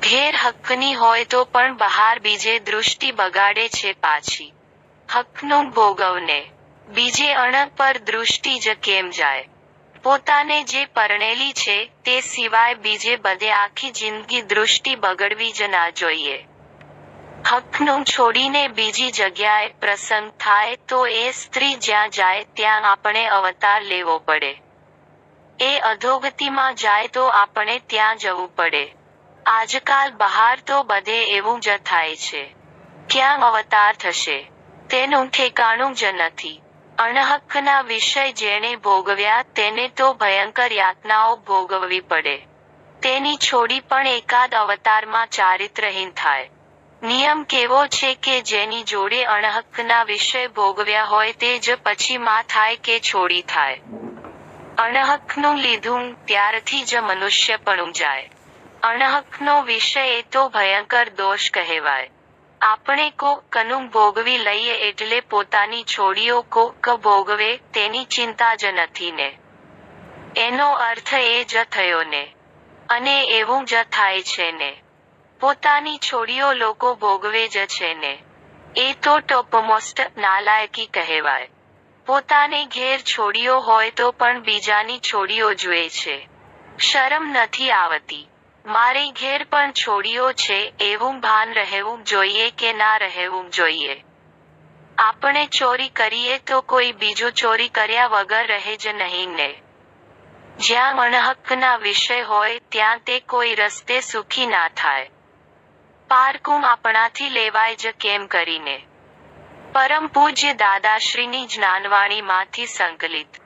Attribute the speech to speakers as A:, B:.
A: ઘેર હક્કની હોય તો પણ બહાર બીજે દૃષ્ટિ બગાડે છે પાછી. હકનું ભોગવને બીજે અણ પર દૃષ્ટિ જ કેમ જાય. પોતાને જે પરણેલી છે તે સિવાય બીજે બધે આખી જિંદગી દૃષ્ટિ બગડવી જ ના જોઈએ. હકનું છોડીને બીજી જગ્યાએ પ્રસંગ થાય તો એ સ્ત્રી જ્યાં જાય ત્યાં આપણે અવતાર લેવો પડે. એ અધોગતિમાં જાય તો આપણે ત્યાં જવું પડે. આજકાલ બહાર તો બધે એવું જ થાય છે. ક્યાં અવતાર થશે તેનું ઠેકાણું જ નથી. અણહકના વિષય જેણે ભોગવ્યા તેને તો ભયંકર યાતનાઓ ભોગવવી પડે. તેની છોડી પણ એકાદ અવતારમાં ચારિત્રહીન થાય. નિયમ કેવો છે કે જેની જોડે અણહકના વિષય ભોગવ્યા હોય તે જ પછી માં થાય કે છોડી થાય. અણહકનું લીધું ત્યારથી જ મનુષ્યપણું જાય. અણહકનો વિષય એ તો ભયંકર દોષ કહેવાય. આપણે કોકનું ભોગવી લઈએ એટલે પોતાની છોડીઓ કોક ભોગવે તેની ચિંતા જ નથી ને. એનો અર્થ એ જ થયો ને. અને એવું જ થાય છે ને. પોતાની છોડીઓ લોકો ભોગવે જ છે ને. એ તો ટોપમોસ્ટ નાલાયકી કહેવાય. પોતાને ઘેર છોડીઓ હોય તો પણ બીજાની છોડીઓ જુએ છે. શરમ નથી આવતી. મારે ઘેર પણ છોડીઓ છે એવું ભાન રહેવું જોઈએ કે ના રહેવું જોઈએ. આપણે ચોરી કરીએ તો કોઈ બીજું ચોરી કર્યા વગર રહે જ નહીં ને. જ્યાં અણહકના વિષય હોય ત્યાં તે કોઈ રસ્તે સુખી ના થાય. પારકું આપણાથી લેવાય જ કેમ કરીને. પરમ પૂજ્ય દાદાશ્રીની જ્ઞાનવાણીમાંથી સંકલિત.